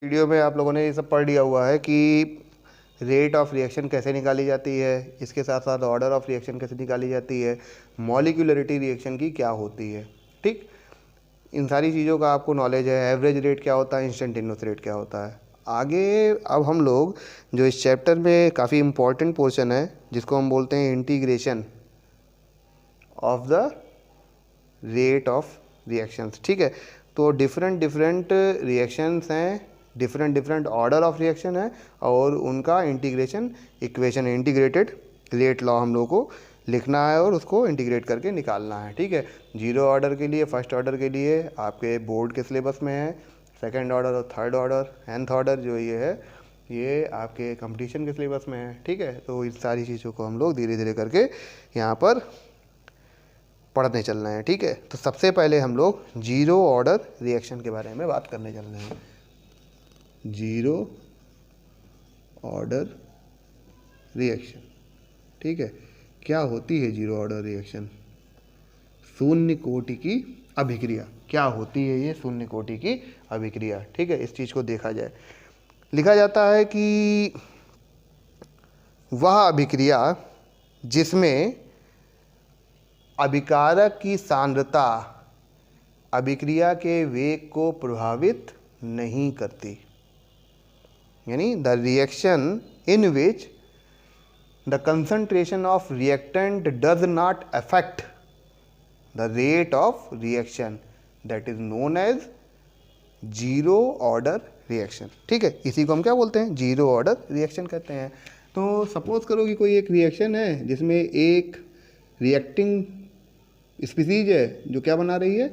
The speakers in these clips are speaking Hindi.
वीडियो में आप लोगों ने ये सब पढ़ लिया हुआ है कि रेट ऑफ रिएक्शन कैसे निकाली जाती है, इसके साथ साथ ऑर्डर ऑफ रिएक्शन कैसे निकाली जाती है, मॉलिक्यूलरिटी रिएक्शन की क्या होती है। ठीक, इन सारी चीज़ों का आपको नॉलेज है। एवरेज रेट क्या होता है, इंस्टेंटेनियस रेट क्या होता है। आगे अब हम लोग जो इस चैप्टर में काफ़ी इम्पॉर्टेंट पोर्शन है जिसको हम बोलते हैं integration of the rate of reactions. ठीक है, तो डिफरेंट डिफरेंट रिएक्शंस हैं, different different order of reaction है और उनका integration equation, integrated rate law हम लोग को लिखना है और उसको इंटीग्रेट करके निकालना है। ठीक है, जीरो ऑर्डर के लिए, फर्स्ट ऑर्डर के लिए आपके बोर्ड के सिलेबस में है, सेकेंड ऑर्डर और थर्ड ऑर्डर, nth ऑर्डर जो ये है ये आपके कंपटीशन के सिलेबस में है। ठीक है, तो इस सारी चीज़ों को हम लोग धीरे धीरे करके यहाँ पर पढ़ने चलना है। ठीक है, तो सबसे पहले हम लोग जीरो ऑर्डर रिएक्शन के बारे में बात करने चल रहे हैं। जीरो ऑर्डर रिएक्शन, ठीक है, क्या होती है जीरो ऑर्डर रिएक्शन? शून्य कोटि की अभिक्रिया। क्या होती है ये शून्य कोटि की अभिक्रिया? ठीक है, इस चीज़ को देखा जाए। लिखा जाता है कि वह अभिक्रिया जिसमें अभिकारक की सांद्रता अभिक्रिया के वेग को प्रभावित नहीं करती, यानी the reaction in which the concentration of reactant does not affect the rate of reaction, that is known as zero order reaction. ठीक है, इसी को हम क्या बोलते हैं? जीरो ऑर्डर रिएक्शन कहते हैं। तो सपोज करो कि कोई एक रिएक्शन है जिसमें एक रिएक्टिंग स्पीसीज है जो क्या बना रही है?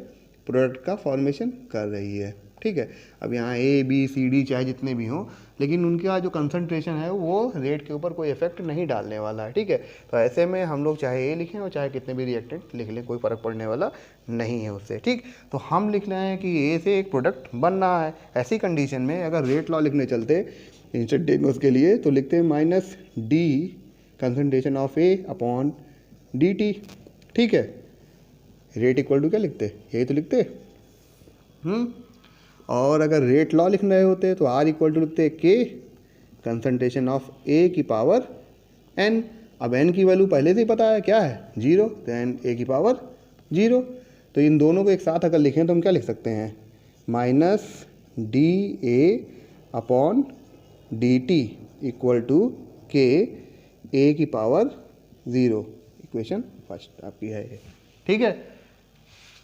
प्रोडक्ट का फॉर्मेशन कर रही है। ठीक है, अब यहाँ ए बी सी डी चाहे जितने भी हों, लेकिन उनका जो कंसंट्रेशन है वो रेट के ऊपर कोई इफेक्ट नहीं डालने वाला है। ठीक है, तो ऐसे में हम लोग चाहे ए लिखें और चाहे कितने भी रिएक्टेंट लिख लें, कोई फ़र्क पड़ने वाला नहीं है उससे। ठीक, तो हम लिख रहे हैं कि ए से एक प्रोडक्ट बन रहा है। ऐसी कंडीशन में अगर रेट लॉ लिखने चलते इंस्टेंटेनियस के लिए तो लिखते हैं minus D concentration of A upon D T. ठीक है, रेट इक्वल टू क्या लिखते? यही तो लिखते। और अगर रेट लॉ लिख रहे होते तो आर इक्वल टू लिखते के कंसंट्रेशन ऑफ ए की पावर एन। अब एन की वैल्यू पहले से ही पता है क्या है? जीरो, तो एन ए की पावर जीरो। तो इन दोनों को एक साथ अगर लिखें तो हम क्या लिख सकते हैं? Minus D A upon D T equal to K A की पावर ज़ीरो। इक्वेशन फर्स्ट आपकी है ये। ठीक है,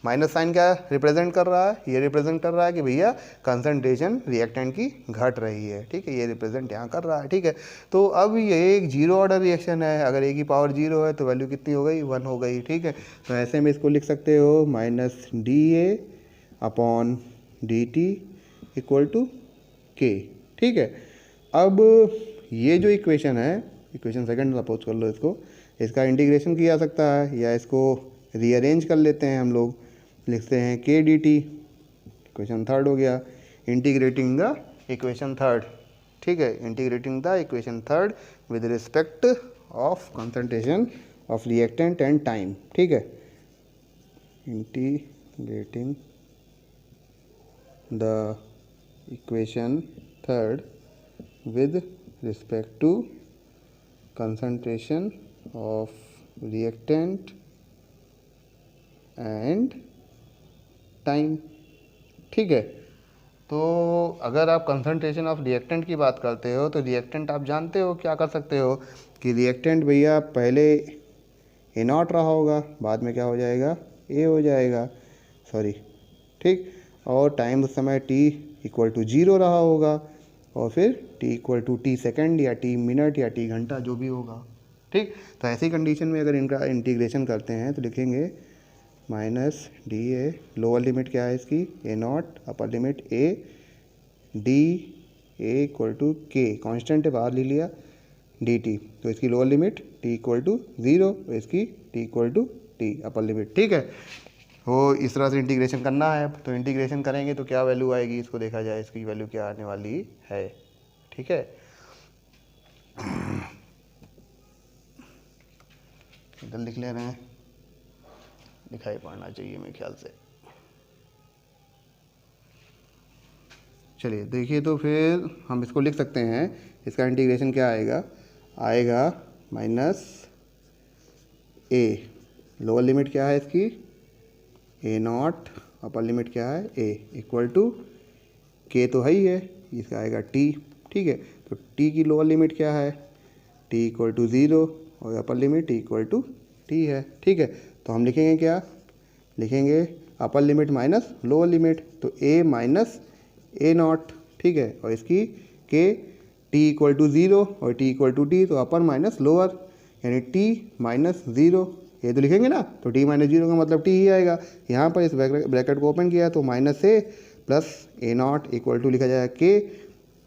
माइनस साइन क्या रिप्रेजेंट कर रहा है? ये रिप्रेजेंट कर रहा है कि भैया कंसंट्रेशन रिएक्टेंट की घट रही है। ठीक है, ये रिप्रेजेंट यहाँ कर रहा है। ठीक है, तो अब ये एक जीरो ऑर्डर रिएक्शन है। अगर ए की पावर जीरो है तो वैल्यू कितनी हो गई? 1 हो गई। ठीक है, तो ऐसे में इसको लिख सकते हो minus D A upon D T equal to K. ठीक है, अब ये जो इक्वेशन है, इक्वेशन सेकंड सपोज कर लो इसको, इसका इंटीग्रेशन किया जा सकता है या इसको रीअरेंज कर लेते हैं हम लोग, लिखते हैं के डी टी। इक्वेशन थर्ड हो गया, इंटीग्रेटिंग द इक्वेशन थर्ड। ठीक है, integrating the equation third with respect of concentration of reactant and time. ठीक है, integrating the equation third with respect to concentration of reactant and time। ठीक है, तो अगर आप कंसंट्रेशन ऑफ रिएक्टेंट की बात करते हो तो रिएक्टेंट आप जानते हो क्या कर सकते हो कि रिएक्टेंट भैया पहले ए नॉट रहा होगा, बाद में क्या हो जाएगा? ए हो जाएगा, सॉरी। ठीक, और टाइम उस समय टी इक्वल टू जीरो रहा होगा और फिर t equal to T second या टी मिनट या टी घंटा जो भी होगा। ठीक, तो ऐसी कंडीशन में अगर इनका इंटीग्रेशन करते हैं तो लिखेंगे minus D A, lower limit क्या है इसकी? A naught, upper limit A D A equal to K, constant है बाहर ले लिया, डी टी, तो इसकी lower limit T equal to zero, इसकी T equal to T upper limit. ठीक है, वो इस तरह से इंटीग्रेशन करना है। तो इंटीग्रेशन करेंगे तो क्या वैल्यू आएगी इसको देखा जाए, इसकी वैल्यू क्या आने वाली है। ठीक है, इधर लिख ले रहे हैं, दिखाई पड़ना चाहिए मेरे ख्याल से। चलिए देखिए, तो फिर हम इसको लिख सकते हैं, इसका इंटीग्रेशन क्या आएगा, आएगा माइनस ए, लोअर लिमिट क्या है इसकी ए नॉट, अपर लिमिट क्या है ए, इक्वल टू के तो है ही है, इसका आएगा टी। ठीक है, तो टी की लोअर लिमिट क्या है, टी इक्वल टू 0 और upper limit T equal to T है। ठीक है, तो हम लिखेंगे क्या, लिखेंगे upper limit minus lower limit, तो ए माइनस ए नॉट। ठीक है, और इसकी के टी इक्वल टू 0 और टी इक्वल टू टी, तो अपर माइनस लोअर, यानी टी माइनस 0, ये तो लिखेंगे ना, तो टी माइनस 0 का मतलब टी ही आएगा। यहाँ पर इस ब्रैकेट को ओपन किया तो minus A plus A naught equal to लिखा जाएगा के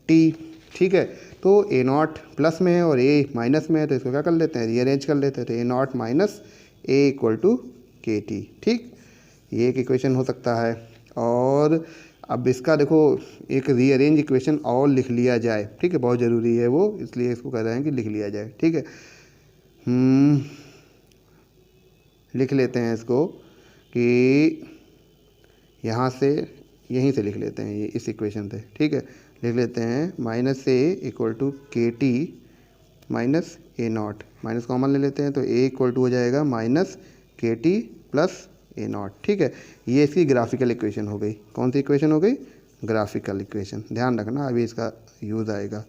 टी। ठीक है, तो ए नॉट प्लस में है और ए माइनस में है, तो इसको क्या कर लेते हैं, रीअरेंज कर लेते हैं, तो A naught minus A equal to K T. ठीक, ये एक इक्वेशन हो सकता है। और अब इसका देखो एक रीअरेंज इक्वेशन और लिख लिया जाए। ठीक है, बहुत ज़रूरी है वो, इसलिए इसको कह रहे हैं कि लिख लिया जाए। ठीक है, लिख लेते हैं इसको कि यहाँ से यहीं से लिख लेते हैं, ये इस इक्वेशन से। ठीक है, लिख लेते हैं minus A equal to K T minus A naught, minus common ले लेते हैं, तो ए इक्वल टू हो जाएगा minus K T plus A not. ठीक है, ये इसकी ग्राफिकल इक्वेशन हो गई। कौन सी इक्वेशन हो गई, ग्राफिकल इक्वेशन। ध्यान रखना, अभी इसका यूज़ आएगा।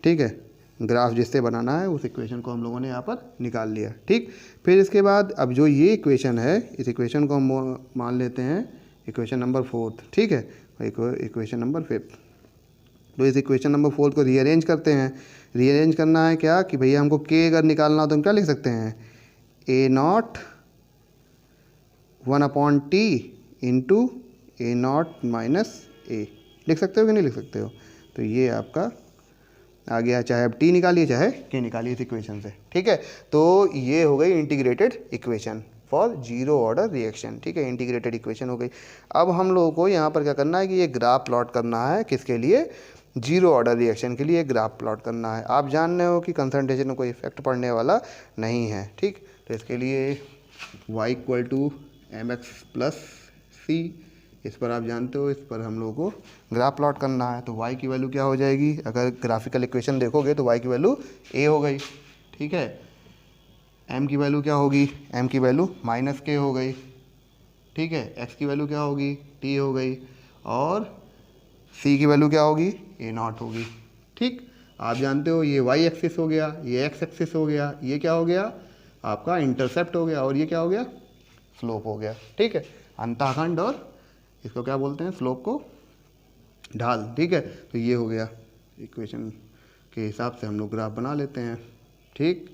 ठीक है, ग्राफ जिससे बनाना है उस इक्वेशन को हम लोगों ने यहाँ पर निकाल लिया। ठीक, फिर इसके बाद अब जो ये इक्वेशन है, इस इक्वेशन को हम मान लेते हैं इक्वेशन नंबर 4। ठीक है, इक्वेशन नंबर 5। तो इस इक्वेशन नंबर 4 को रीअरेंज करते हैं। रीअरेंज करना है क्या कि भैया हमको के अगर निकालना हो तो हम क्या लिख सकते हैं, A naught 1/t into A naught minus A, लिख सकते हो कि नहीं लिख सकते हो। तो ये आपका आ गया, चाहे अब टी निकालिए चाहे के निकालिए इस इक्वेशन से। ठीक है, तो ये हो गई integrated equation for zero order reaction. ठीक है, इंटीग्रेटेड इक्वेशन हो गई। अब हम लोगों को यहाँ पर क्या करना है कि ये ग्राफ प्लॉट करना है, किसके लिए, जीरो ऑर्डर रिएक्शन के लिए ग्राफ प्लॉट करना है। आप जान रहे हो कि कंसंट्रेशन में कोई इफेक्ट पड़ने वाला नहीं है। ठीक, तो इसके लिए y equal to M X plus C, इस पर आप जानते हो, इस पर हम लोगों को ग्राफ प्लॉट करना है। तो y की वैल्यू क्या हो जाएगी, अगर ग्राफिकल इक्वेशन देखोगे तो y की वैल्यू a हो गई। ठीक है, m की वैल्यू क्या होगी, m की वैल्यू माइनस के हो गई। ठीक है, x की वैल्यू क्या होगी, t हो गई, और c की वैल्यू क्या होगी, a नॉट होगी। ठीक, आप जानते हो ये y एक्सिस हो गया, ये x एक्सिस हो गया, ये क्या हो गया आपका इंटरसेप्ट हो गया, और ये क्या हो गया स्लोप हो गया। ठीक है, अंतःखंड, और इसको क्या बोलते हैं, स्लोप को ढाल। ठीक है, तो ये हो गया इक्वेशन के हिसाब से हम लोग ग्राफ बना लेते हैं। ठीक,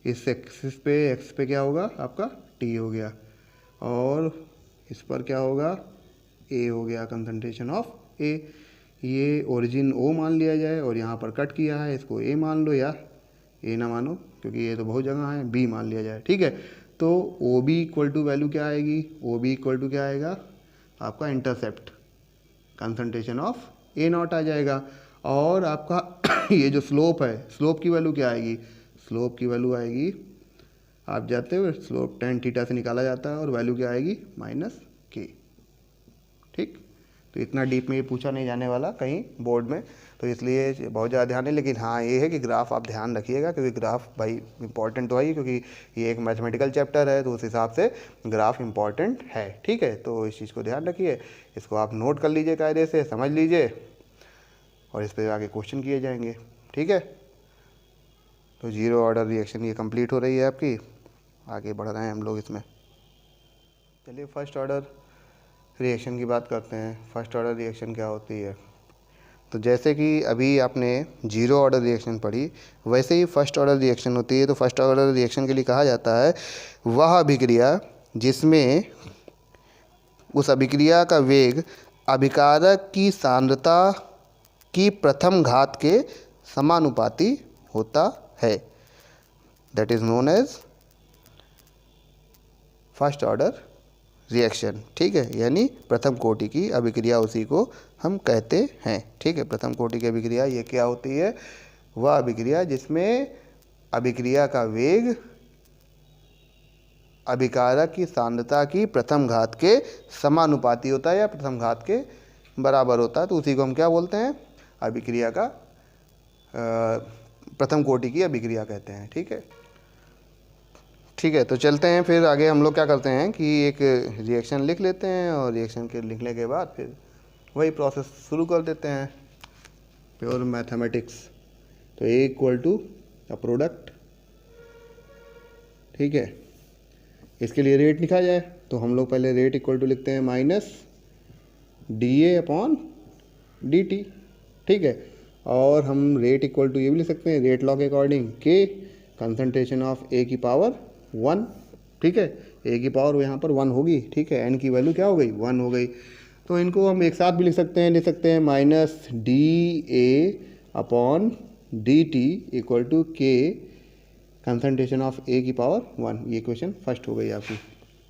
इस एक्सिस पे एक्स पे क्या होगा आपका टी हो गया, और इस पर क्या होगा ए हो गया, कंसंट्रेशन ऑफ ए। ये ओरिजिन ओ मान लिया जाए, और यहाँ पर कट किया है इसको ए मान लो, या ए ना मानो क्योंकि ये तो बहुत जगह है, बी मान लिया जाए। ठीक है, तो O B equal to value क्या आएगी, ओ बी इक्वल टू क्या आएगा आपका intercept concentration of A naught आ जाएगा। और आपका ये जो स्लोप है, स्लोप की वैल्यू क्या आएगी, स्लोप की वैल्यू आएगी, आप जाते हो स्लोप tan थीटा से निकाला जाता है, और वैल्यू क्या आएगी माइनस के। ठीक, तो इतना डीप में ये पूछा नहीं जाने वाला कहीं बोर्ड में, तो इसलिए बहुत ज़्यादा ध्यान है। लेकिन हाँ ये है कि ग्राफ आप ध्यान रखिएगा, क्योंकि ग्राफ भाई इंपॉर्टेंट तो है ही, क्योंकि ये एक मैथमेटिकल चैप्टर है, तो उस हिसाब से ग्राफ इंपॉर्टेंट है। ठीक है, तो इस चीज़ को ध्यान रखिए, इसको आप नोट कर लीजिए, कायदे से समझ लीजिए, और इस पर आगे क्वेश्चन किए जाएंगे। ठीक है, तो जीरो ऑर्डर रिएक्शन ये कंप्लीट हो रही है आपकी, आगे बढ़ रहे हैं हम लोग इसमें। चलिए फर्स्ट ऑर्डर रिएक्शन की बात करते हैं। फर्स्ट ऑर्डर रिएक्शन क्या होती है, तो जैसे कि अभी आपने जीरो ऑर्डर रिएक्शन पढ़ी, वैसे ही फर्स्ट ऑर्डर रिएक्शन होती है। तो फर्स्ट ऑर्डर रिएक्शन के लिए कहा जाता है वह अभिक्रिया जिसमें उस अभिक्रिया का वेग अभिकारक की सांद्रता की प्रथम घात के समानुपाती होता है, that is known as first order reaction. ठीक है, यानी प्रथम कोटि की अभिक्रिया उसी को हम कहते हैं। ठीक है, प्रथम कोटि की अभिक्रिया ये क्या होती है, वह अभिक्रिया जिसमें अभिक्रिया का वेग अभिकारक की सांद्रता की प्रथम घात के समानुपाती होता है, या प्रथम घात के बराबर होता है तो उसी को हम क्या बोलते हैं, अभिक्रिया का प्रथम कोटि की अभिक्रिया कहते हैं। ठीक है, ठीक है, तो चलते हैं फिर आगे। हम लोग क्या करते हैं कि एक रिएक्शन लिख लेते हैं और रिएक्शन के लिखने के बाद फिर वही प्रोसेस शुरू कर देते हैं, प्योर मैथमेटिक्स। तो ए इक्वल टू अ प्रोडक्ट, ठीक है, इसके लिए रेट लिखा जाए तो हम लोग पहले रेट इक्वल टू लिखते हैं minus D A upon D T. ठीक है, और हम रेट इक्वल टू ये भी लिख सकते हैं रेट लॉ के अकॉर्डिंग के कंसंट्रेशन ऑफ ए की पावर 1। ठीक है, ए की पावर यहाँ पर 1 होगी। ठीक है, एन की वैल्यू क्या हो गई, 1 हो गई। तो इनको हम एक साथ भी लिख सकते हैं, minus D A upon D T equal to K concentration of A की पावर 1। ये क्वेश्चन फर्स्ट हो गई आपकी।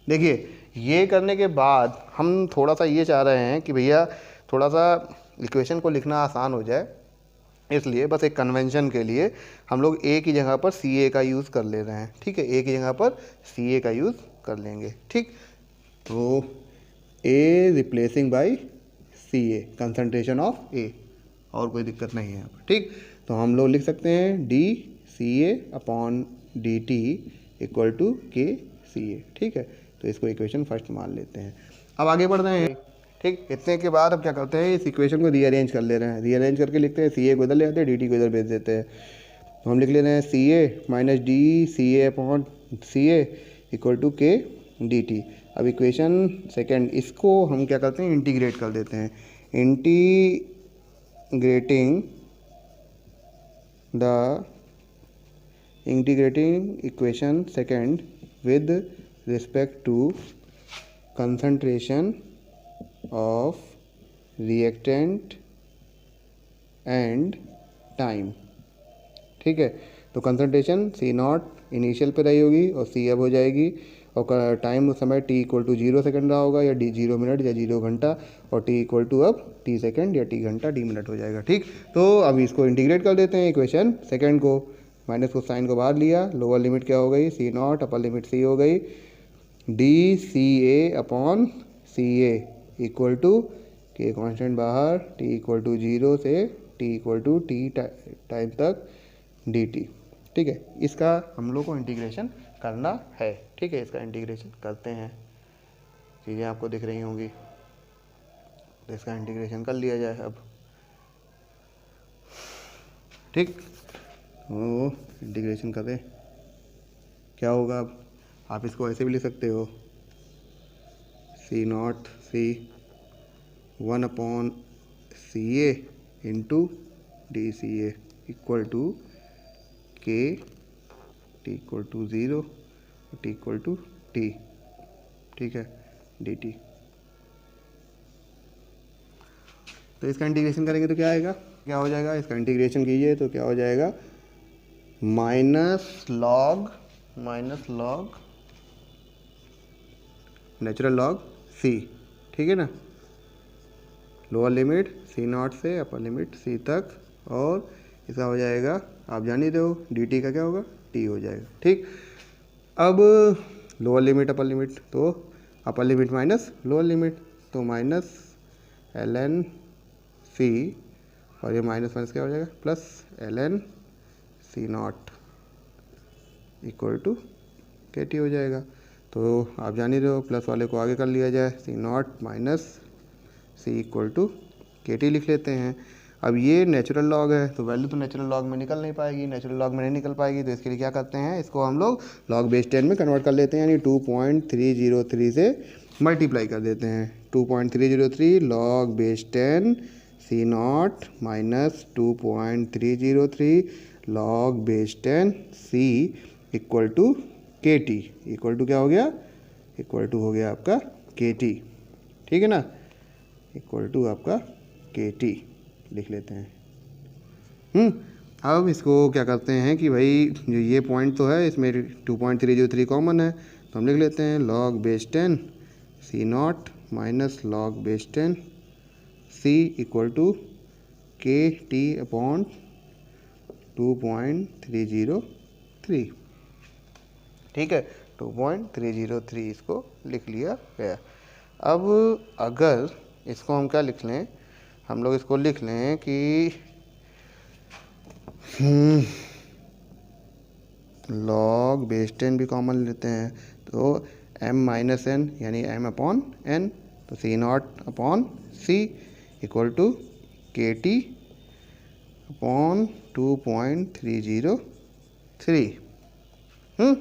देखिए, ये करने के बाद हम थोड़ा सा ये चाह रहे हैं कि भैया थोड़ा सा इक्वेशन को लिखना आसान हो जाए, इसलिए बस एक कन्वेंशन के लिए हम लोग ए की जगह पर सी ए का यूज़ कर ले रहे हैं। ठीक है, ए की जगह पर सी ए का यूज़ कर लेंगे। ठीक, तो A replacing by C A concentration of A, और कोई दिक्कत नहीं है यहाँ पर। ठीक, तो हम लोग लिख सकते हैं D C A upon D T equal to K C ए। ठीक है, तो इसको इक्वेशन फर्स्ट मान लेते हैं। अब आगे बढ़ रहे हैं। ठीक, इतने के बाद अब क्या करते हैं, इस इक्वेशन को रीअरेंज कर ले रहे हैं। रीअरेंज करके लिखते हैं सी ए को इधर ले आते हैं, डी टी को इधर भेज देते हैं। तो हम लिख ले रहे हैं C A minus D C A upon C A equal to K D T. अब इक्वेशन सेकेंड, इसको हम क्या करते हैं, इंटीग्रेट कर देते हैं। Integrating equation second with respect to concentration of reactant and time। ठीक है, तो कंसंट्रेशन सी नॉट इनिशियल पे रही होगी और सी अब हो जाएगी, और टाइम उस समय टी इक्वल टू 0 सेकेंड रहा होगा, या डी 0 मिनट या 0 घंटा, और टी इक्वल टू अब टी सेकेंड या टी घंटा डी मिनट हो जाएगा। ठीक, तो अब इसको इंटीग्रेट कर देते हैं इक्वेशन सेकेंड को। माइनस को साइन को बाहर लिया, लोअर लिमिट क्या हो गई, सी नॉट, अपर लिमिट सी हो गई, D C A upon C A equal to K constant बाहर, टी इक्वल टू 0 से T equal to T time तक डी टी। ठीक है, इसका हम लोग को इंटीग्रेशन करना है। ठीक है, इसका इंटीग्रेशन करते हैं, चीज़ें आपको दिख रही होंगी, तो इसका इंटीग्रेशन कर लिया जाए अब। ठीक, तो इंटीग्रेशन करें, क्या होगा, अब आप इसको ऐसे भी लिख सकते हो, C naught C 1 upon C A into D C A equal to K T equal to 0 T equal to T. ठीक है, डी टी। तो इसका इंटीग्रेशन करेंगे तो क्या आएगा, क्या हो जाएगा, इसका इंटीग्रेशन कीजिए तो क्या हो जाएगा, minus log natural log c. ठीक है ना, लोअर लिमिट सी नॉट से अपर लिमिट सी तक, और इसका हो जाएगा, आप जान ही रहे हो, डी टी का क्या होगा, टी हो जाएगा। ठीक, अब लोअर लिमिट अपर लिमिट, तो upper limit minus lower limit, तो माइनस एल एन सी, और ये माइनस माइनस क्या हो जाएगा, plus L N C naught equal to K T हो जाएगा। तो आप जान ही रहे हो, प्लस वाले को आगे कर लिया जाए, C naught minus C equal to K T लिख लेते हैं। अब ये नेचुरल लॉग है, तो वैल्यू तो नेचुरल लॉग में निकल नहीं पाएगी, नेचुरल लॉग में नहीं निकल पाएगी, तो इसके लिए क्या करते हैं, इसको हम लोग लॉग बेस 10 में कन्वर्ट कर लेते हैं, यानी 2.303 से मल्टीप्लाई कर देते हैं। 2.303 log base 10 C naught minus 2.303 log base 10 C equal to K T, equal to क्या हो गया, इक्वल टू हो गया आपका के टी। ठीक है ना, इक्वल टू आपका के टी लिख लेते हैं। अब इसको क्या करते हैं कि भाई जो ये पॉइंट तो है, इसमें 2.303 कॉमन है, तो हम लिख लेते हैं log base 10 C naught minus log base 10 C equal to K T upon 2.303। ठीक है, 2.303 इसको लिख लिया गया। अब अगर इसको हम क्या लिख लें, हम लोग इसको लिख लें कि log बेस 10 भी कॉमन लेते हैं, तो m माइनस एन यानी m अपॉन n, तो C naught upon C equal to K T upon 2.303।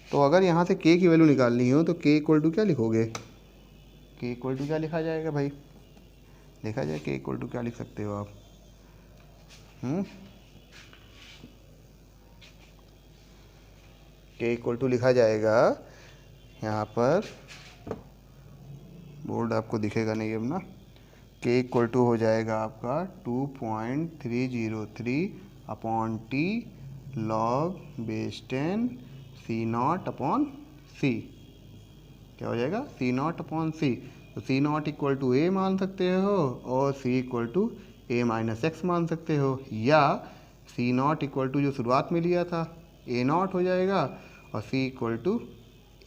तो अगर यहाँ से k की वैल्यू निकालनी हो तो k इक्वल टू क्या लिखोगे, k इक्वल टू क्या लिखा जाएगा भाई, लिखा जाए k इक्वल टू क्या लिख सकते हो आप, k इक्वल टू लिखा जाएगा, यहाँ पर बोर्ड आपको दिखेगा नहीं अब ना, k इक्वल टू हो जाएगा आपका 2.303 upon T log base 10 C naught upon C, क्या हो जाएगा सी नॉट अपॉन सी। तो C naught equal to A मान सकते हो और C equal to A minus X मान सकते हो, या सी नॉट इक्वल टू जो शुरुआत में लिया था ए नॉट हो जाएगा और सी इक्वल टू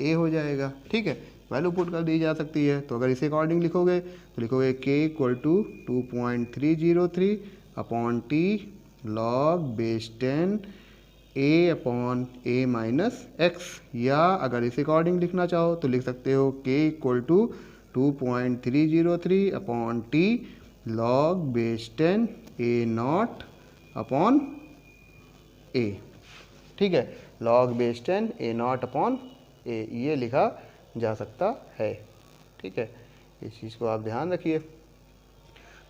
ए हो जाएगा। ठीक है, वैल्यू पुट कर दी जा सकती है। तो अगर इसे अकॉर्डिंग लिखोगे तो लिखोगे K equal to 2.303 upon T log base 10 A upon A minus X, या अगर इस अकॉर्डिंग लिखना चाहो तो लिख सकते हो K equal to 2.303 upon T log base 10 A naught upon A. ठीक है, log base 10 A naught upon A, ये लिखा जा सकता है। ठीक है, इस चीज़ को आप ध्यान रखिए।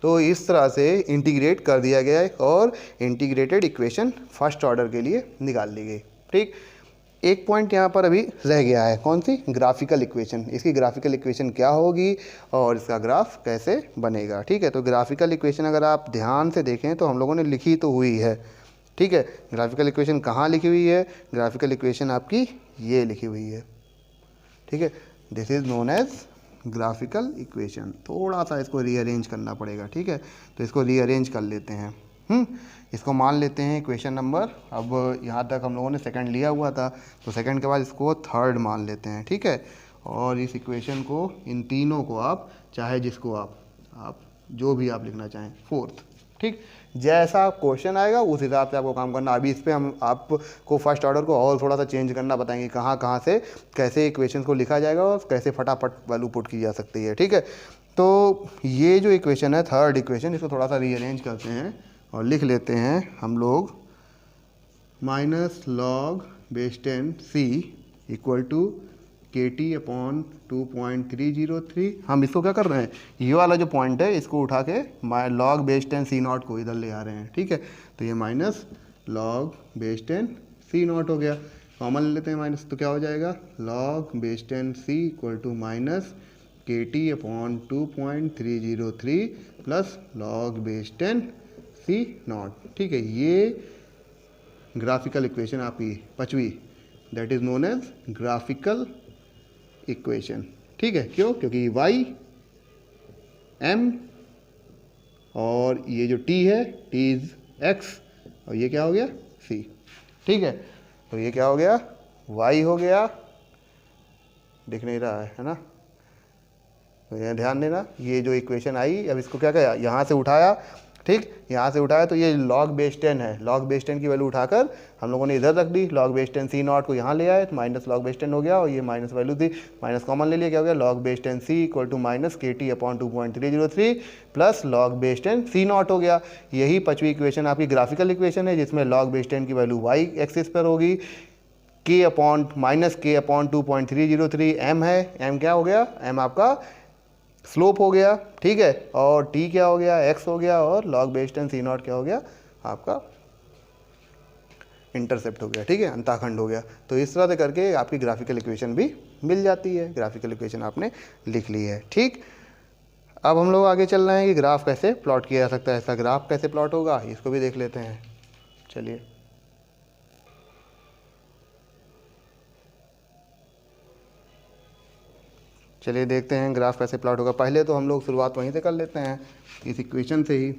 तो इस तरह से इंटीग्रेट कर दिया गया है और इंटीग्रेटेड इक्वेशन फर्स्ट ऑर्डर के लिए निकाल ली गई। ठीक, एक पॉइंट यहाँ पर अभी रह गया है, कौन सी, ग्राफिकल इक्वेशन। इसकी ग्राफिकल इक्वेशन क्या होगी और इसका ग्राफ कैसे बनेगा। ठीक है, तो ग्राफिकल इक्वेशन अगर आप ध्यान से देखें तो हम लोगों ने लिखी तो हुई है। ठीक है, ग्राफिकल इक्वेशन कहाँ लिखी हुई है, ग्राफिकल इक्वेशन आपकी ये लिखी हुई है। ठीक है, this is known as graphical equation. थोड़ा सा इसको रीअरेंज करना पड़ेगा। ठीक है, तो इसको रीअरेंज कर लेते हैं। इसको मान लेते हैं इक्वेशन नंबर, अब यहाँ तक हम लोगों ने सेकंड लिया हुआ था तो सेकंड के बाद इसको थर्ड मान लेते हैं। ठीक है, और इस इक्वेशन को, इन तीनों को आप चाहे जिसको आप जो भी आप लिखना चाहें, फोर्थ। ठीक, जैसा क्वेश्चन आएगा उस हिसाब से आपको काम करना। अभी इस पर हम आपको फर्स्ट ऑर्डर को और थोड़ा सा चेंज करना बताएंगे, कहाँ कहाँ से कैसे इक्वेशन को लिखा जाएगा और कैसे फटाफट वैल्यू पुट की जा सकती है। ठीक है, तो ये जो इक्वेशन है थर्ड इक्वेशन, इसको थोड़ा सा रीअरेंज करते हैं और लिख लेते हैं हम लोग minus log base 10 C equal to K T upon 2.303। हम इसको क्या कर रहे हैं, ये वाला जो पॉइंट है इसको उठा के लॉग बेस 10 सी नॉट को इधर ले आ रहे हैं। ठीक है, तो ये minus log base 10 C naught हो गया, कॉमन ले लेते हैं माइनस, तो क्या हो जाएगा log base 10 C equal to minus K T upon 2.303 plus log base 10 C naught. ठीक है, ये ग्राफिकल इक्वेशन आपकी पांचवी, that is known as graphical equation. ठीक है, क्यों, क्योंकि y m और ये जो t है t इज x और ये क्या हो गया c। ठीक है, तो ये क्या हो गया y हो गया, दिख नहीं रहा है ना, तो ये ध्यान देना, ये जो इक्वेशन आई, अब इसको क्या किया, यहाँ से उठाया। ठीक, यहाँ से उठाया तो ये लॉग बेस 10 है, लॉग बेस 10 की वैल्यू उठाकर हम लोगों ने इधर रख दी, लॉग बेस 10 सी नॉट को यहाँ ले आए तो माइनस लॉग बेस 10 हो गया और ये माइनस वैल्यू थी, माइनस कॉमन ले लिया, क्या हो गया log base 10 C equal to minus K T upon 2.303 plus log base 10 C naught हो गया। यही पांचवी इक्वेशन आपकी ग्राफिकल इक्वेशन है, जिसमें लॉग बेस 10 की वैल्यू वाई एक्सिस पर होगी, के अपॉन माइनस के अपॉन 2.303 एम है, एम क्या हो गया, एम आपका स्लोप हो गया। ठीक है, और टी क्या हो गया, एक्स हो गया, और लॉग बेस 10 सी नॉट क्या हो गया आपका इंटरसेप्ट हो गया। ठीक है, अंताखंड हो गया। तो इस तरह से करके आपकी ग्राफिकल इक्वेशन भी मिल जाती है, ग्राफिकल इक्वेशन आपने लिख ली है। ठीक, अब हम लोग आगे चल रहे हैं कि ग्राफ कैसे प्लॉट किया जा सकता है, ऐसा ग्राफ कैसे प्लॉट होगा इसको भी देख लेते हैं। चलिए, चलिए देखते हैं ग्राफ कैसे प्लॉट होगा। पहले तो हम लोग शुरुआत वहीं से कर लेते हैं, इस इक्वेशन से ही।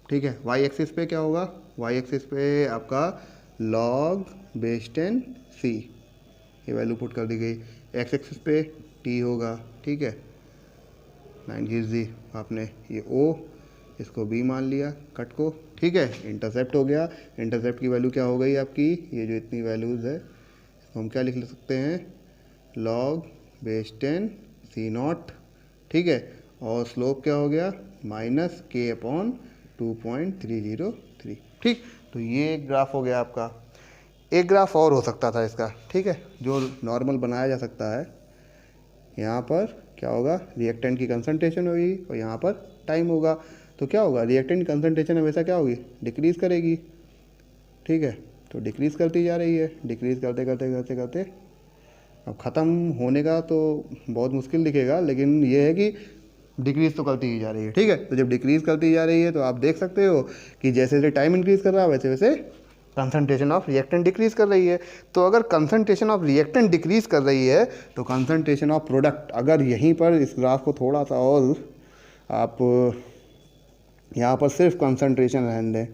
ठीक है, वाई एक्सिस पे क्या होगा, वाई एक्सिस पे आपका लॉग बेस 10 सी, ये वैल्यू पुट कर दी गई। एक्स एक्सिस पे टी होगा। ठीक है, लाइन खींच दी आपने, ये O, इसको B मान लिया कट को, ठीक है। इंटरसेप्ट हो गया, इंटरसेप्ट की वैल्यू क्या हो गई आपकी, ये जो इतनी वैल्यूज़ है इसको हम क्या लिख सकते हैं, log बेस 10 C0, ठीक है। और स्लोप क्या हो गया, -k/2.303, ठीक। तो ये एक ग्राफ हो गया आपका। एक ग्राफ और हो सकता था इसका, ठीक है, जो नॉर्मल बनाया जा सकता है। यहाँ पर क्या होगा, रिएक्टेंट की कंसंट्रेशन होगी और यहाँ पर टाइम होगा। तो क्या होगा, रिएक्टेंट की कंसंट्रेशन हमेशा क्या होगी, डिक्रीज़ करेगी, ठीक है। तो डिक्रीज़ करती जा रही है, डिक्रीज़ करते करते करते करते अब ख़त्म होने का तो बहुत मुश्किल दिखेगा, लेकिन ये है कि डिक्रीज़ तो करती ही जा रही है, ठीक है। तो जब डिक्रीज़ करती जा रही है तो आप देख सकते हो कि जैसे जैसे टाइम इंक्रीज़ कर रहा है वैसे वैसे कंसंट्रेशन ऑफ रिएक्टेंट डिक्रीज़ कर रही है। तो अगर कंसंट्रेशन ऑफ रिएक्टेंट डिक्रीज़ कर रही है तो कंसंट्रेशन ऑफ प्रोडक्ट, अगर यहीं पर इस ग्राफ को थोड़ा सा और आप यहाँ पर सिर्फ कंसंट्रेशन रहने दें,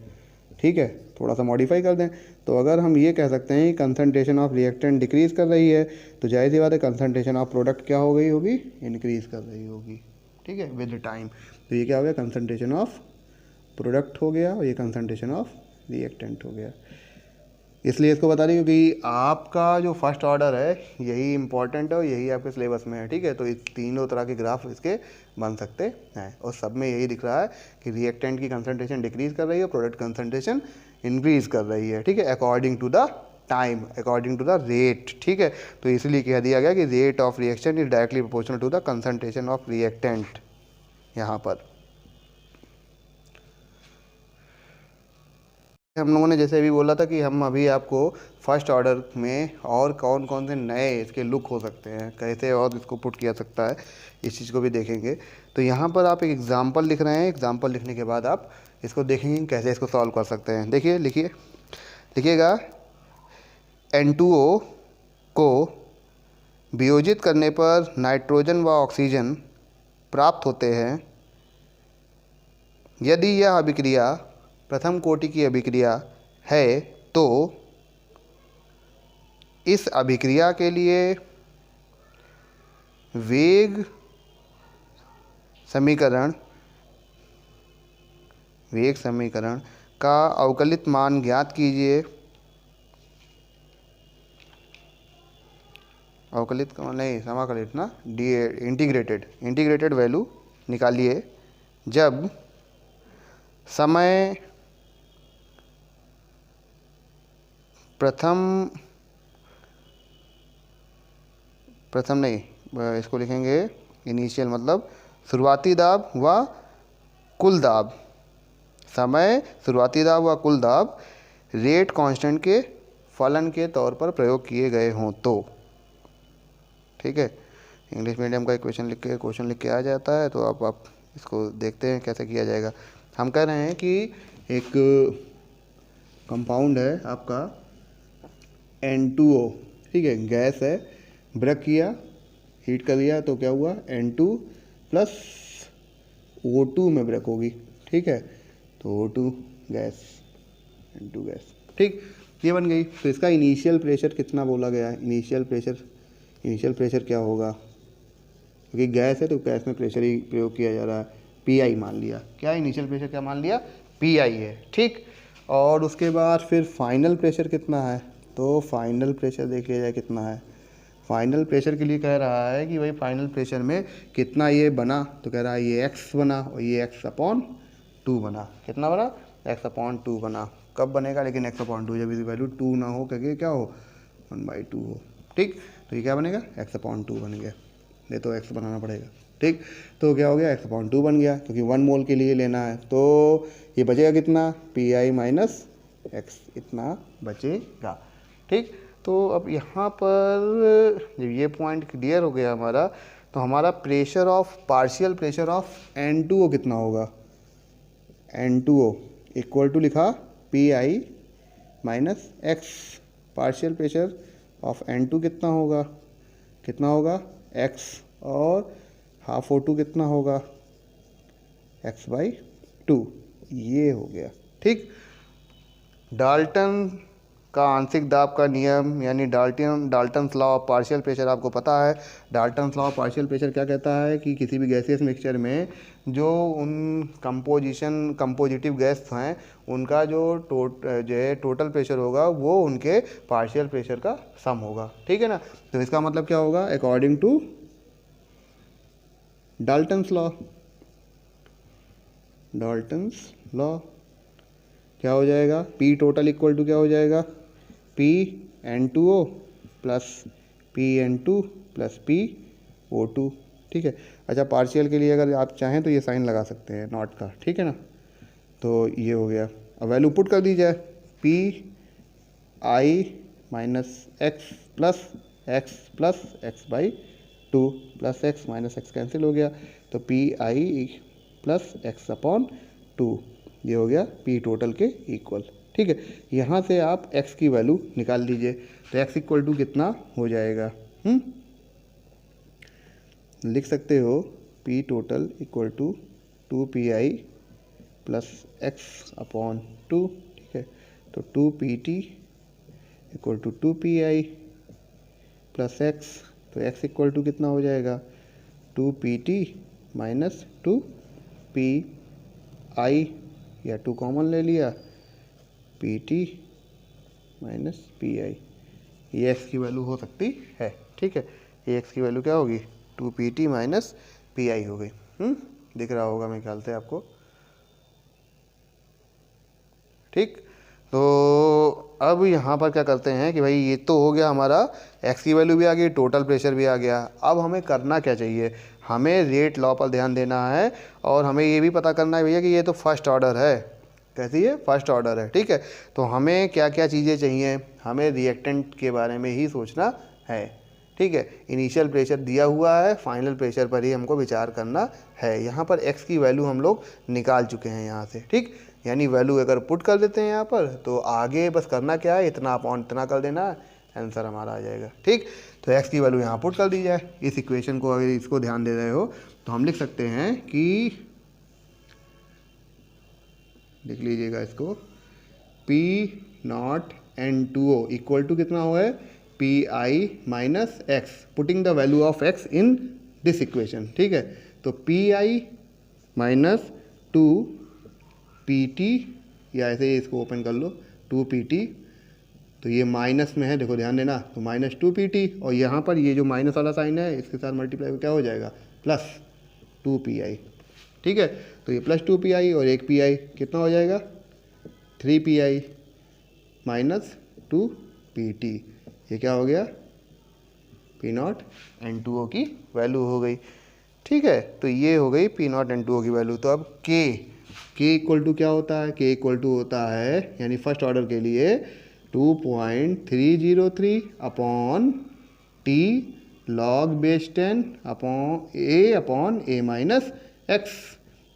ठीक है, थोड़ा सा मॉडिफाई कर दें, तो अगर हम ये कह सकते हैं कंसंट्रेशन ऑफ रिएक्टेंट डिक्रीज़ कर रही है तो जाहिर सी बात है कंसंट्रेशन ऑफ प्रोडक्ट क्या हो गई होगी, इंक्रीज़ कर रही होगी, ठीक है, विद टाइम। तो ये क्या हो गया, कंसंट्रेशन ऑफ प्रोडक्ट हो गया और ये कंसंट्रेशन ऑफ रिएक्टेंट हो गया। इसलिए इसको बता रही क्योंकि आपका जो फर्स्ट ऑर्डर है यही इंपॉर्टेंट है और यही आपके सिलेबस में है, ठीक है। तो इस तीनों तरह के ग्राफ इसके बन सकते हैं और सब में यही दिख रहा है कि रिएक्टेंट की कंसंट्रेशन डिक्रीज़ कर रही है, प्रोडक्ट कंसंट्रेशन इंक्रीज़ कर रही है, ठीक है, according to the time, according to the rate, ठीक है। तो इसलिए कह दिया गया कि rate of reaction is directly proportional to the concentration of reactant. यहाँ पर हम लोगों ने जैसे अभी बोला था कि हम अभी आपको फर्स्ट ऑर्डर में और कौन कौन से नए इसके लुक हो सकते हैं, कैसे और इसको पुट किया सकता है, इस चीज़ को भी देखेंगे। तो यहाँ पर आप एक एग्जांपल लिख रहे हैं, एग्जांपल लिखने के बाद आप इसको देखेंगे कैसे इसको सॉल्व कर सकते हैं। देखिए लिखिएगा N2O को वियोजित करने पर नाइट्रोजन व ऑक्सीजन प्राप्त होते हैं यदि यह अभिक्रिया प्रथम कोटि की अभिक्रिया है तो इस अभिक्रिया के लिए वेग समीकरण का अवकलित मान ज्ञात कीजिए। अवकलित का नहीं, समाकलित ना, इंटीग्रेटेड वैल्यू निकालिए जब समय प्रथम नहीं, इसको लिखेंगे इनिशियल मतलब शुरुआती दाब व कुल दाब, समय, शुरुआती दाब व कुल दाब रेट कांस्टेंट के फलन के तौर पर प्रयोग किए गए हों तो, ठीक है। इंग्लिश मीडियम का क्वेश्चन लिख के आ जाता है, तो आप इसको देखते हैं कैसे किया जाएगा। हम कह रहे हैं कि एक कंपाउंड है आपका N2O, ठीक है, गैस है, ब्रेक किया, हीट कर लिया तो क्या हुआ, N2 प्लस O2 में ब्रेक होगी, ठीक है। तो O2 गैस, N2 गैस, ठीक, ये बन गई। तो इसका इनिशियल प्रेशर कितना बोला गया है, इनिशियल प्रेशर क्या होगा, क्योंकि गैस है तो गैस में प्रेशर ही प्रयोग किया जा रहा है, PI मान लिया, क्या इनिशियल प्रेशर क्या मान लिया, PI है, ठीक। और उसके बाद फिर फाइनल प्रेशर कितना है, तो फाइनल प्रेशर देखिए जाए कितना है। फाइनल प्रेशर के लिए कह रहा है कि भाई फाइनल प्रेशर में कितना ये बना, तो कह रहा है ये x बना और ये x/2 बना, कितना बना, x/2 बना। कब बनेगा लेकिन x/2, जब इसकी वैल्यू 2 ना हो, करके क्या हो, 1/2 हो, ठीक। तो ये क्या बनेगा, x/2 बन गया, ये तो x बनाना पड़ेगा, ठीक। तो क्या हो गया, x/2 बन गया, क्योंकि 1 मोल के लिए लेना है, तो ये बचेगा कितना, PI माइनस x, इतना बचेगा, ठीक। तो अब यहाँ पर जब ये पॉइंट क्लियर हो गया हमारा, तो हमारा पार्शियल प्रेशर ऑफ N2O कितना होगा, N2O इक्वल टू लिखा PI minus x, partial pressure of N2 कितना होगा x, और हाफ O2 कितना होगा, x/2, ये हो गया, ठीक। डाल्टन का आंशिक दाब का नियम यानी Dalton's law of partial pressure आपको पता है। Dalton's law of partial pressure क्या कहता है कि किसी भी गैसियस मिक्सचर में जो उन कंपोजिटिव गैस हैं उनका जो है टोटल प्रेशर होगा वो उनके पार्शियल प्रेशर का सम होगा, ठीक है ना। तो इसका मतलब क्या होगा, अकॉर्डिंग टू डाल्टन्स लॉ क्या हो जाएगा, P टोटल इक्वल टू क्या हो जाएगा, PN2O plus PN2 plus PO2, ठीक है। अच्छा, पार्शियल के लिए अगर आप चाहें तो ये साइन लगा सकते हैं नॉट का, ठीक है ना। तो ये हो गया। अब वैल्यू पुट कर दी जाए, PI minus x plus x by 2 plus x minus x cancel हो गया, तो PI प्लस एक्स अपॉन 2, ये हो गया P टोटल के इक्वल, ठीक है। यहाँ से आप x की वैल्यू निकाल लीजिए, तो x इक्वल टू कितना हो जाएगा, लिख सकते हो P total equal to 2PI plus X upon 2, ठीक है। तो 2PT equal to 2PI plus X, तो x इक्वल टू कितना हो जाएगा, 2PT माइनस 2PI, या 2 कॉमन ले लिया, PT माइनस PI, ये x की वैल्यू हो सकती है, ठीक है। ये x की वैल्यू क्या होगी, 2PT माइनस PI हो गई। दिख रहा होगा मेरे ख्याल से आपको, ठीक। तो अब यहाँ पर क्या करते हैं कि भाई ये तो हो गया हमारा, x की वैल्यू भी आ गई, टोटल प्रेशर भी आ गया। अब हमें करना क्या चाहिए, हमें रेट लॉ पर ध्यान देना है और हमें ये भी पता करना है भैया कि ये तो फर्स्ट ऑर्डर है, कैसी है, फर्स्ट ऑर्डर है, ठीक है। तो हमें क्या क्या चीज़ें चाहिए, हमें रिएक्टेंट के बारे में ही सोचना है, ठीक है। इनिशियल प्रेशर दिया हुआ है, फाइनल प्रेशर पर ही हमको विचार करना है। यहाँ पर x की वैल्यू हम लोग निकाल चुके हैं यहाँ से, ठीक। यानी वैल्यू अगर पुट कर देते हैं यहाँ पर, तो आगे बस करना क्या है, इतना अपॉन इतना कर देना, आंसर हमारा आ जाएगा, ठीक। तो x की वैल्यू यहाँ पुट कर दी जाए। इस इक्वेशन को अगर इसको ध्यान दे रहे हो तो हम लिख सकते हैं कि, लिख लीजिएगा इसको, P0N2O इक्वल टू कितना हुआ है, PI minus x, putting the value of x in this equation, ठीक है। तो PI माइनस 2PT, या ऐसे ही इसको ओपन कर लो, 2PT, तो ये माइनस में है, देखो ध्यान देना, तो माइनस 2PT, और यहाँ पर ये जो माइनस वाला साइन है इसके साथ मल्टीप्लाई क्या हो जाएगा, प्लस 2PI, ठीक है। तो ये प्लस 2PI और एक PI कितना हो जाएगा, 3PI माइनस 2PT, ये क्या हो गया, P0N2O की वैल्यू हो गई, ठीक है। तो ये हो गई P0N2O की वैल्यू। तो अब K इक्वल टू क्या होता है, K इक्वल टू होता है, यानी फर्स्ट ऑर्डर के लिए 2.303 upon T log base 10 upon A minus x.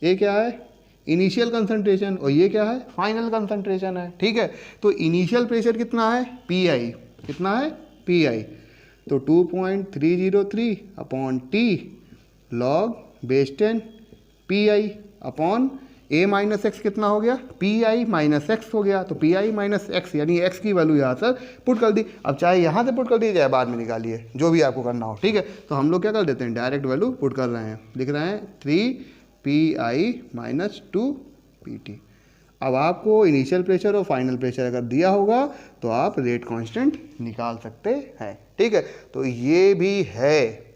ये क्या है, इनिशियल कंसंट्रेशन, और ये क्या है, फाइनल कंसंट्रेशन है, ठीक है। तो इनिशियल प्रेशर कितना है, PI, कितना है, PI, तो 2.303 upon T log base 10 PI upon A minus x कितना हो गया, PI माइनस एक्स हो गया। तो PI माइनस एक्स यानी x की वैल्यू यहाँ से पुट कर दी। अब चाहे यहाँ से पुट कर दी चाहे बाद में निकालिए, जो भी आपको करना हो, ठीक है। तो हम लोग क्या कर देते हैं, डायरेक्ट वैल्यू पुट कर रहे हैं, लिख रहे हैं 3PI माइनस 2PT। अब आपको इनिशियल प्रेशर और फाइनल प्रेशर अगर दिया होगा तो आप रेट कांस्टेंट निकाल सकते हैं, ठीक है। तो ये भी है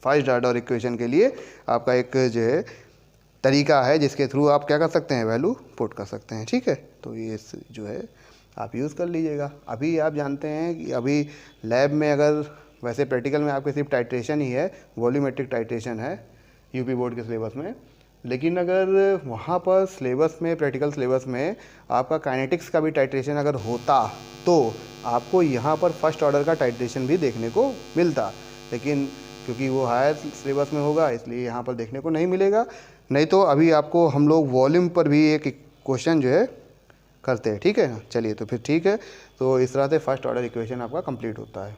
फर्स्ट ऑर्डर इक्वेशन के लिए आपका एक जो है तरीका है, जिसके थ्रू आप क्या कर सकते हैं, वैल्यू पुट कर सकते हैं, ठीक है। तो ये जो है आप यूज़ कर लीजिएगा। अभी आप जानते हैं कि अभी लैब में, अगर वैसे प्रैक्टिकल में आपके सिर्फ टाइट्रेशन ही है, वॉल्यूमेट्रिक टाइट्रेशन है यूपी बोर्ड के सिलेबस में, लेकिन अगर वहाँ पर सिलेबस में, प्रैक्टिकल सिलेबस में आपका काइनेटिक्स का भी टाइट्रेशन अगर होता तो आपको यहाँ पर फर्स्ट ऑर्डर का टाइट्रेशन भी देखने को मिलता, लेकिन क्योंकि वो हायर सिलेबस में होगा इसलिए यहाँ पर देखने को नहीं मिलेगा। नहीं तो अभी आपको हम लोग वॉल्यूम पर भी एक क्वेश्चन जो है करते हैं, ठीक है ना। चलिए तो फिर ठीक है, तो इस तरह से फर्स्ट ऑर्डर इक्वेशन आपका कंप्लीट होता है।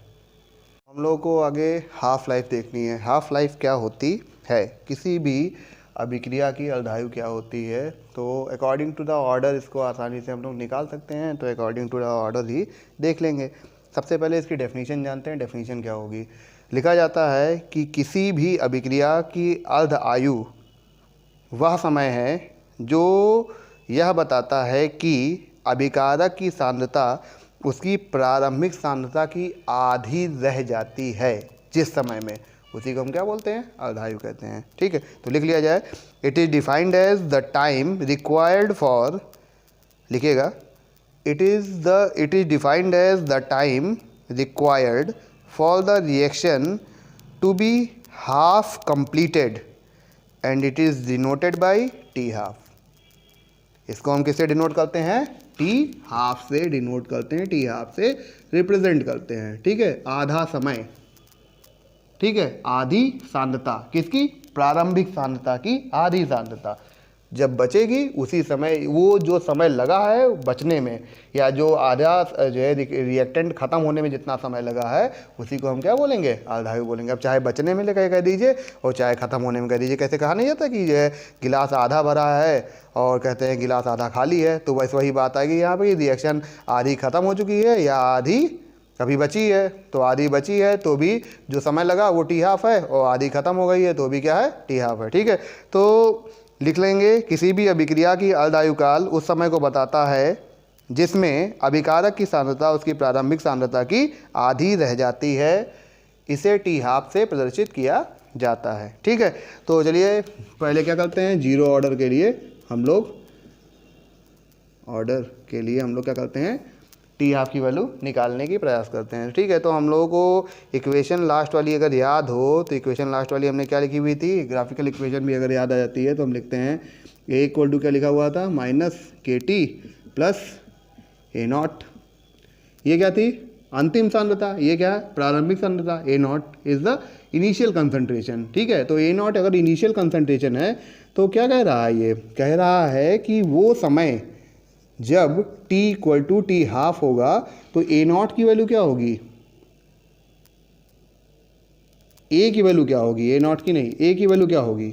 हम लोग को आगे हाफ़ लाइफ देखनी है। हाफ़ लाइफ क्या होती है, किसी भी अभिक्रिया की अर्धायु क्या होती है, तो अकॉर्डिंग टू द ऑर्डर इसको आसानी से हम लोग निकाल सकते हैं। तो अकॉर्डिंग टू द ऑर्डर ही देख लेंगे। सबसे पहले इसकी डेफिनेशन जानते हैं। डेफिनेशन क्या होगी, लिखा जाता है कि किसी भी अभिक्रिया की अर्ध आयु वह समय है जो यह बताता है कि अभिकारक की सांद्रता उसकी प्रारंभिक सांद्रता की आधी रह जाती है जिस समय में, उसी को हम क्या बोलते हैं, अर्धायु कहते हैं। ठीक है, तो लिख लिया जाए, it is defined as the time required for, लिखिएगा, it is defined as the time required for the reaction to be half completed and it is denoted by T half. इसको हम किससे डिनोट करते हैं, टी हाफ से डिनोट करते हैं, टी हाफ से रिप्रेजेंट करते हैं। ठीक है, आधा समय, ठीक है, आधी सांद्रता, किसकी, प्रारंभिक सांद्रता की आधी सांद्रता जब बचेगी उसी समय, वो जो समय लगा है बचने में, या जो आधा जो है रिएक्टेंट खत्म होने में जितना समय लगा है उसी को हम क्या बोलेंगे, अर्धायु बोलेंगे। अब चाहे बचने में लेकर कह दीजिए और चाहे ख़त्म होने में कह दीजिए। कैसे कहा नहीं जाता कि जो है गिलास आधा भरा है और कहते हैं गिलास आधा खाली है, तो बस वही बात आएगी यहाँ पर, रिएक्शन आधी ख़त्म हो चुकी है या आधी अभी बची है। तो आधी बची है तो भी जो समय लगा वो टी हाफ है, और आधी ख़त्म हो गई है तो भी क्या है, टी हाफ है। ठीक है, तो लिख लेंगे, किसी भी अभिक्रिया की अर्धायु काल उस समय को बताता है जिसमें अभिकारक की सांद्रता उसकी प्रारंभिक सांद्रता की आधी रह जाती है, इसे टी हाफ से प्रदर्शित किया जाता है। ठीक है, तो चलिए पहले क्या करते हैं, जीरो ऑर्डर के लिए हम लोग क्या करते हैं, टी हाफ की वैल्यू निकालने की प्रयास करते हैं। ठीक है, तो हम लोगों को इक्वेशन लास्ट वाली अगर याद हो तो इक्वेशन लास्ट वाली हमने क्या लिखी हुई थी, ग्राफिकल इक्वेशन भी अगर याद आ जाती है तो हम लिखते हैं ए इक्वल टू क्या लिखा हुआ था, minus K T plus A not. ये क्या थी, अंतिम सांद्रता, ये क्या है, प्रारंभिक सांद्रता। A naught is the initial concentration. ठीक है, तो ए नॉट अगर इनिशियल कंसंट्रेशन है तो क्या कह रहा है, ये कह रहा है कि वो समय जब t equal to T half होगा तो ए नॉट की वैल्यू क्या होगी, ए की वैल्यू क्या होगी, ए नॉट की नहीं, ए की वैल्यू क्या होगी,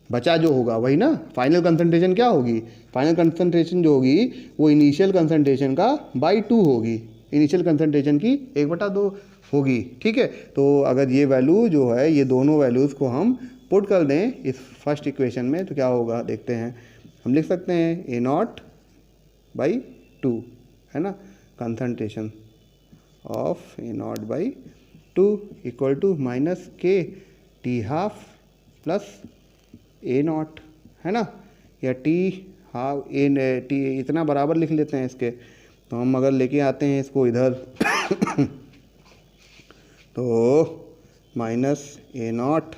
बचा जो होगा वही ना, फाइनल कंसंट्रेशन क्या होगी, फाइनल कंसंट्रेशन जो होगी वो इनिशियल कंसंट्रेशन का बाई 2 होगी, इनिशियल कंसंट्रेशन की 1/2 होगी। ठीक है, तो अगर ये वैल्यू जो है, ये दोनों वैल्यूज़ को हम पुट कर दें इस फर्स्ट इक्वेशन में तो क्या होगा देखते हैं। हम लिख सकते हैं ए नॉट बाई 2, है ना, concentration of A naught by 2 equal to minus K T half plus A naught, है ना, या टी हाफ ए टी, इतना बराबर लिख लेते हैं इसके। तो हम अगर लेके आते हैं इसको इधर तो माइनस ए नॉट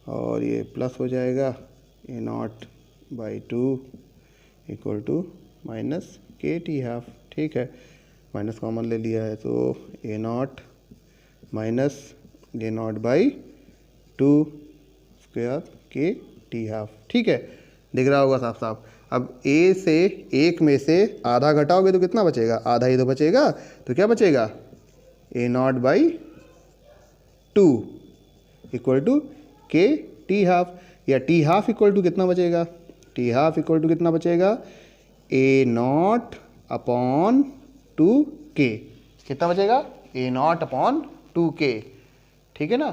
और ये प्लस हो जाएगा A naught by 2 equal to minus K T half. ठीक है, माइनस कॉमन ले लिया है तो A naught minus A naught by 2 square K T half. ठीक है, दिख रहा होगा साफ साफ। अब ए से एक में से आधा घटाओगे तो कितना बचेगा, आधा ही तो बचेगा, तो क्या बचेगा, ए naught by 2 equal to K T half, या टी हाफ इक्वल टू कितना बचेगा, टी हाफ इक्वल टू कितना बचेगा, ए नॉट अपॉन 2 के, कितना बचेगा, ए नॉट अपॉन 2 के। ठीक है ना,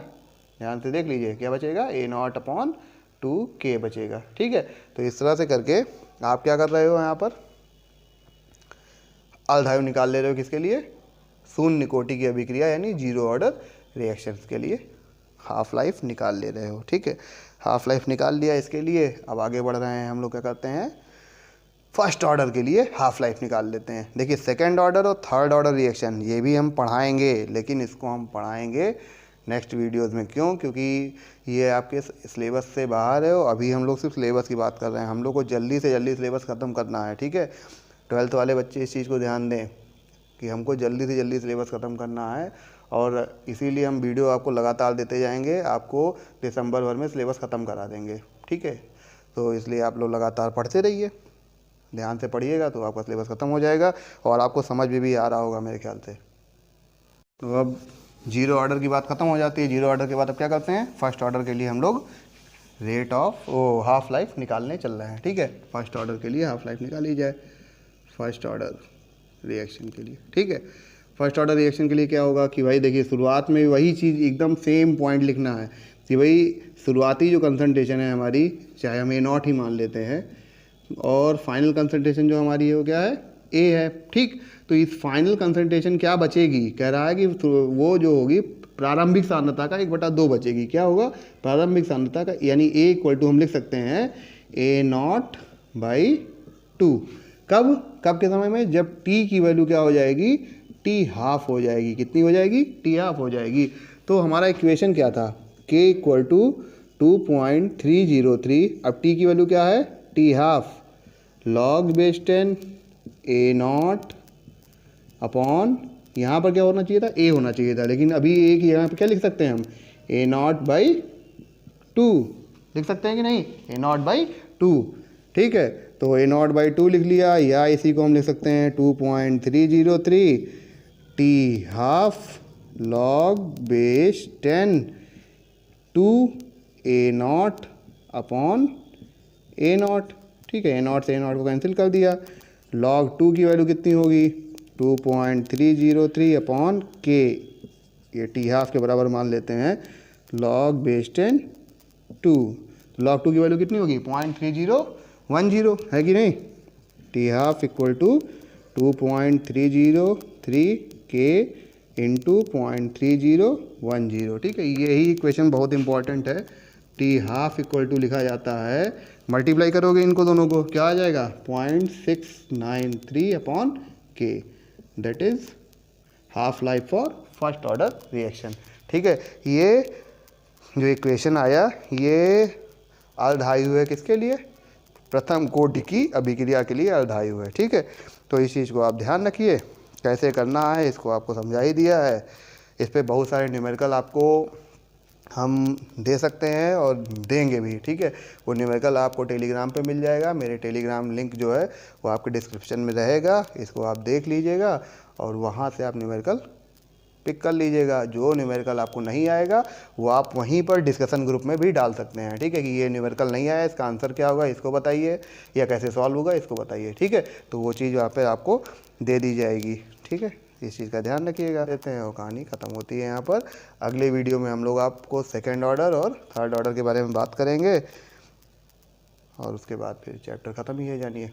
ध्यान से देख लीजिए क्या बचेगा, ए नॉट अपॉन 2 के बचेगा। ठीक है, तो इस तरह से करके आप क्या कर रहे हो, यहाँ पर अर्धायु निकाल ले रहे हो, किसके लिए, शून्य कोटि की अभिक्रिया यानी जीरो ऑर्डर रिएक्शंस के लिए हाफ लाइफ निकाल ले रहे हो। ठीक है, हाफ लाइफ निकाल लिया इसके लिए। अब आगे बढ़ रहे हैं हम लोग, क्या करते हैं, फर्स्ट ऑर्डर के लिए हाफ लाइफ निकाल लेते हैं। देखिए सेकंड ऑर्डर और थर्ड ऑर्डर रिएक्शन ये भी हम पढ़ाएंगे, लेकिन इसको हम पढ़ाएंगे नेक्स्ट वीडियोज़ में। क्यों, क्योंकि ये आपके सिलेबस से बाहर है और अभी हम लोग सिर्फ सिलेबस की बात कर रहे हैं। हम लोग को जल्दी से जल्दी सिलेबस ख़त्म करना है। ठीक है, 12th वाले बच्चे इस चीज़ को ध्यान दें कि हमको जल्दी से जल्दी सिलेबस ख़त्म करना है, और इसीलिए हम वीडियो आपको लगातार देते जाएंगे, आपको दिसंबर भर में सिलेबस ख़त्म करा देंगे। ठीक है, तो इसलिए आप लोग लगातार पढ़ते रहिए, ध्यान से पढ़िएगा तो आपका सिलेबस ख़त्म हो जाएगा और आपको समझ में भी आ रहा होगा मेरे ख्याल से। तो अब जीरो ऑर्डर की बात ख़त्म हो जाती है। जीरो ऑर्डर के बाद अब क्या करते हैं, फर्स्ट ऑर्डर के लिए हम लोग रेट ऑफ हाफ लाइफ निकालने चल रहे हैं, ठीक है। फर्स्ट ऑर्डर के लिए हाफ लाइफ निकाली जाए, फर्स्ट ऑर्डर रिएक्शन के लिए, ठीक है। फर्स्ट ऑर्डर रिएक्शन के लिए क्या होगा कि भाई देखिए शुरुआत में वही चीज़ एकदम सेम पॉइंट लिखना है कि भाई शुरुआती जो कंसंट्रेशन है हमारी, चाहे हम A0 ही मान लेते हैं, और फाइनल कंसंट्रेशन जो हमारी है वो क्या है, A है, ठीक। तो इस फाइनल कंसंट्रेशन क्या बचेगी, कह रहा है कि वो जो होगी प्रारंभिक सांद्रता का 1/2 बचेगी। क्या होगा, प्रारंभिक सांद्रता का, यानी A इक्वल टू हम लिख सकते हैं A0/2। कब कब के समय में, जब T की वैल्यू क्या हो जाएगी, T हाफ हो जाएगी। कितनी हो जाएगी, T हाफ हो जाएगी। तो हमारा इक्वेशन क्या था, K इक्वल टू 2.303। अब T की वैल्यू क्या है, T half log base 10 A0 upon, यहाँ पर क्या होना चाहिए था, A होना चाहिए था, लेकिन अभी A की यहाँ पर क्या लिख सकते हैं हम, A0/2 लिख सकते हैं कि नहीं, A0/2, ठीक है। तो A0/2 लिख लिया, या इसी को हम लिख सकते हैं 2.303 T half log base 10 two A0 upon A0, ठीक है। A0 से A0 को कैंसिल कर दिया, log 2 की वैल्यू कितनी होगी, 2.303 अपॉन K, ये T हाफ के बराबर मान लेते हैं, log बेस 10 2। log 2 की वैल्यू कितनी होगी, 0.3010 है कि नहीं। T half equal to 2.303 K into 0.3010, ठीक है। यही इक्वेशन बहुत इंपॉर्टेंट है। T हाफ इक्वल टू लिखा जाता है, मल्टीप्लाई करोगे इनको दोनों को, क्या आ जाएगा, 0.693 upon K, that is half life for first order reaction, ठीक है। ये जो इक्वेशन आया ये अर्धायु है, किसके लिए, प्रथम कोटि की अभिक्रिया के लिए अर्धायु है, ठीक है। तो इस चीज़ को आप ध्यान रखिए, कैसे करना है इसको आपको समझा ही दिया है। इस पे बहुत सारे न्यूमेरिकल आपको हम दे सकते हैं और देंगे भी, ठीक है। वो न्यूमेरिकल आपको टेलीग्राम पे मिल जाएगा, मेरे टेलीग्राम लिंक जो है वो आपके डिस्क्रिप्शन में रहेगा, इसको आप देख लीजिएगा और वहाँ से आप न्यूमेरिकल पिक कर लीजिएगा। जो न्यूमेरिकल आपको नहीं आएगा वो आप वहीं पर डिस्कशन ग्रुप में भी डाल सकते हैं, ठीक है, कि ये न्यूमेरिकल नहीं आया, इसका आंसर क्या होगा इसको बताइए, या कैसे सॉल्व होगा इसको बताइए, ठीक है। तो वो चीज़ वहाँ पर आपको दे दी जाएगी, ठीक है। इस चीज़ का ध्यान रखिएगा। देते हैं और कहानी ख़त्म होती है यहाँ पर। अगले वीडियो में हम लोग आपको सेकेंड ऑर्डर और थर्ड ऑर्डर के बारे में बात करेंगे और उसके बाद फिर चैप्टर ख़त्म ही है, जानिए।